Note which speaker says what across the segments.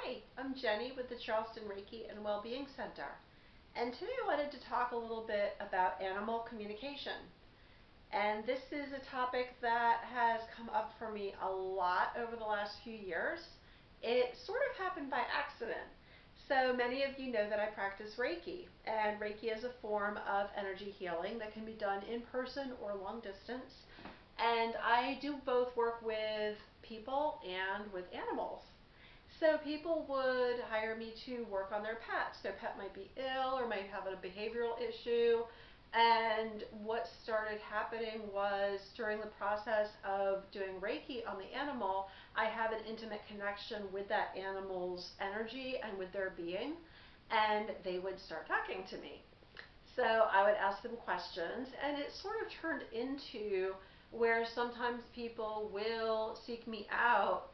Speaker 1: Hi, I'm Jenny with the Charleston Reiki and Wellbeing Center. And today I wanted to talk a little bit about animal communication. And this is a topic that has come up for me a lot over the last few years. It sort of happened by accident. So many of you know that I practice Reiki, and Reiki is a form of energy healing that can be done in person or long distance. And I do both work with people and with animals. So people would hire me to work on their pets. Their pet might be ill or might have a behavioral issue. And what started happening was during the process of doing Reiki on the animal, I have an intimate connection with that animal's energy and with their being, and they would start talking to me. So I would ask them questions, and it sort of turned into where sometimes people will seek me out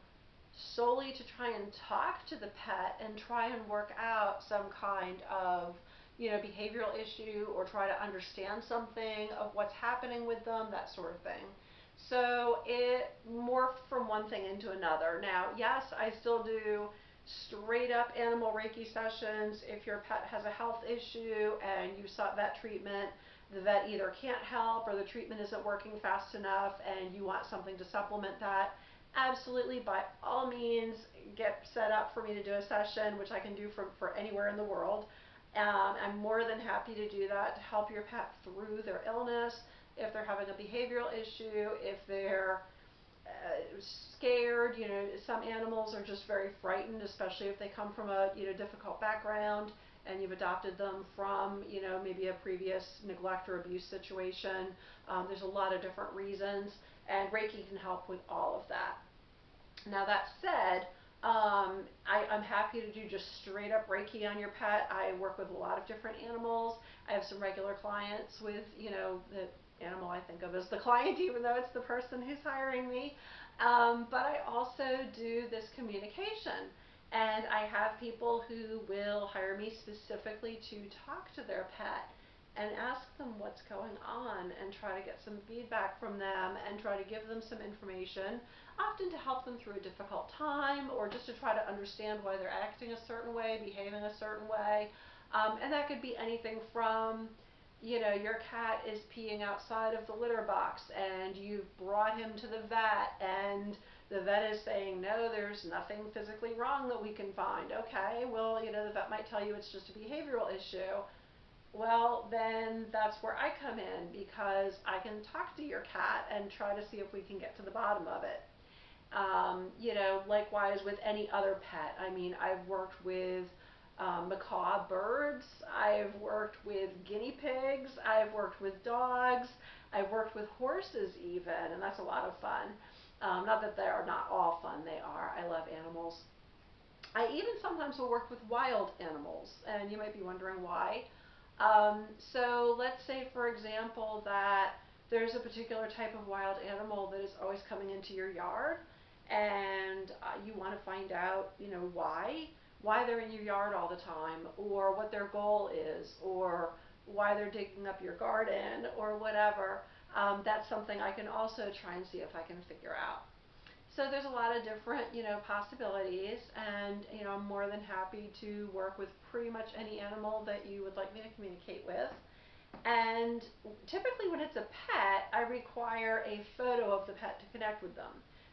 Speaker 1: solely to try and talk to the pet and try and work out some kind of behavioral issue, or try to understand something of what's happening with them, that sort of thing. So it morphed from one thing into another. Now, yes, I still do straight up animal Reiki sessions. If your pet has a health issue and you sought vet treatment, the vet either can't help or the treatment isn't working fast enough and you want something to supplement that, absolutely, by all means, get set up for me to do a session, which I can do for anywhere in the world. I'm more than happy to do that to help your pet through their illness. If they're having a behavioral issue, if they're scared, some animals are just very frightened, especially if they come from a difficult background and you've adopted them from maybe a previous neglect or abuse situation. There's a lot of different reasons, and Reiki can help with all of that. Now, that said, I'm happy to do just straight up Reiki on your pet. I work with a lot of different animals. I have some regular clients with, the animal I think of as the client, even though it's the person who's hiring me. But I also do this communication. And I have people who will hire me specifically to talk to their pet and ask them what's going on and try to get some feedback from them and try to give them some information, often to help them through a difficult time or just to try to understand why they're acting a certain way, behaving a certain way. And that could be anything from, your cat is peeing outside of the litter box and you've brought him to the vet and the vet is saying, no, there's nothing physically wrong that we can find. Okay, well, the vet might tell you it's just a behavioral issue. Well, then that's where I come in, because I can talk to your cat and try to see if we can get to the bottom of it. Likewise with any other pet. I mean, I've worked with macaw birds, I've worked with guinea pigs, I've worked with dogs, I've worked with horses even, and that's a lot of fun. Not that they are not all fun, they are. I love animals. I even sometimes will work with wild animals, and you might be wondering why. So let's say, for example, that there's a particular type of wild animal that is always coming into your yard, and you want to find out, why they're in your yard all the time, or what their goal is, or why they're digging up your garden, or whatever. That's something I can also try and see if I can figure out. So there's a lot of different, possibilities, and, I'm more than happy to work with pretty much any animal that you would like me to communicate with. And typically when it's a pet, I require a photo of the pet to connect with them.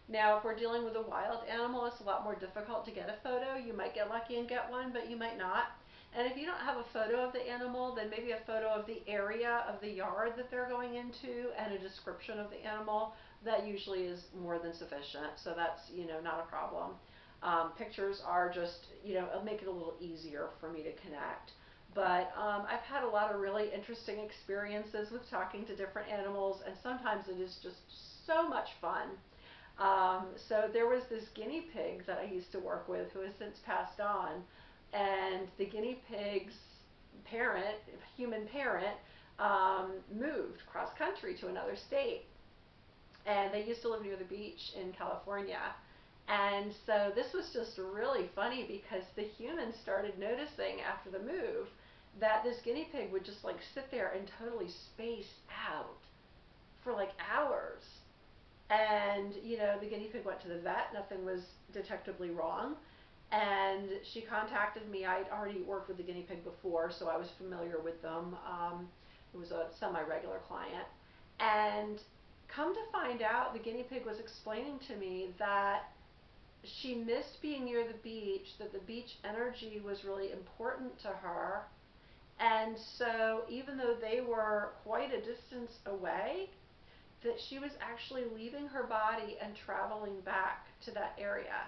Speaker 1: Now, if we're dealing with a wild animal, it's a lot more difficult to get a photo. You might get lucky and get one, but you might not. And if you don't have a photo of the animal, then maybe a photo of the area of the yard that they're going into and a description of the animal. That usually is more than sufficient, so that's, not a problem. Pictures are just, it'll make it a little easier for me to connect. But I've had a lot of really interesting experiences with talking to different animals, and sometimes it is just so much fun. So there was this guinea pig that I used to work with who has since passed on, and the guinea pig's parent, human parent, moved cross country to another state. And they used to live near the beach in California. And so this was just really funny, because the humans started noticing after the move that this guinea pig would just sit there and totally space out for hours. And, the guinea pig went to the vet, nothing was detectably wrong. and she contacted me. I'd already worked with the guinea pig before, so I was familiar with them. It was a semi-regular client. And come to find out, the guinea pig was explaining to me that she missed being near the beach, that the beach energy was really important to her. And so even though they were quite a distance away, that she was actually leaving her body and traveling back to that area.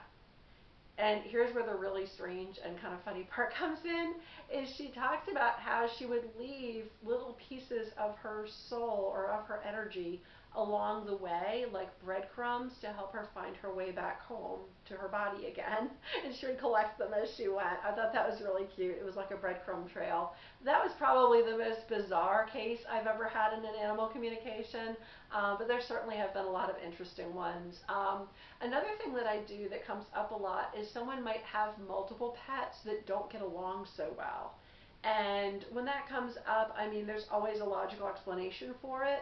Speaker 1: And here's where the really strange and kind of funny part comes in, is she talks about how she would leave little pieces of her soul or of her energy along the way, like breadcrumbs, to help her find her way back home to her body again. And she would collect them as she went. I thought that was really cute. It was like a breadcrumb trail. That was probably the most bizarre case I've ever had in an animal communication, but there certainly have been a lot of interesting ones. Another thing that I do that comes up a lot is someone might have multiple pets that don't get along so well. And when that comes up, I mean, there's always a logical explanation for it.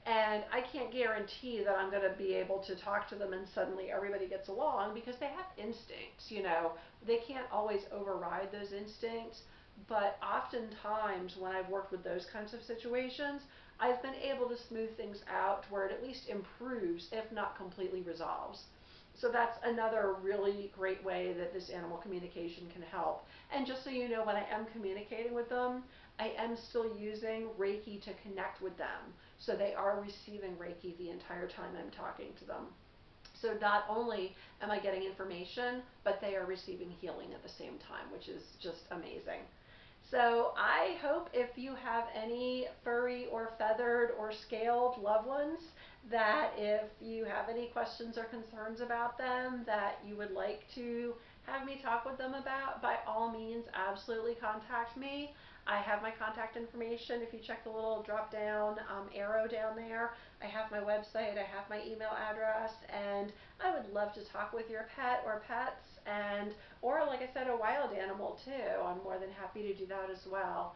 Speaker 1: And I can't guarantee that I'm going to be able to talk to them and suddenly everybody gets along, because they have instincts, you know. They can't always override those instincts. But oftentimes when I've worked with those kinds of situations, I've been able to smooth things out to where it at least improves, if not completely resolves. So that's another really great way that this animal communication can help. And just so you know, when I am communicating with them, I am still using Reiki to connect with them. So they are receiving Reiki the entire time I'm talking to them. So not only am I getting information, but they are receiving healing at the same time, which is just amazing. So I hope if you have any furry or feathered or scaled loved ones, that if you have any questions or concerns about them that you would like to have me talk with them about, by all means, absolutely contact me. I have my contact information. If you check the little drop down arrow down there, I have my website, I have my email address, and I would love to talk with your pet or pets, and or like I said, a wild animal too. I'm more than happy to do that as well.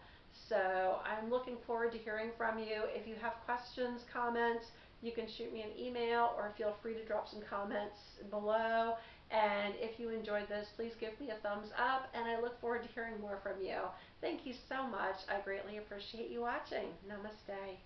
Speaker 1: So I'm looking forward to hearing from you. If you have questions, comments, you can shoot me an email or feel free to drop some comments below. And if you enjoyed this, please give me a thumbs up, and I look forward to hearing more from you. Thank you so much. I greatly appreciate you watching. Namaste.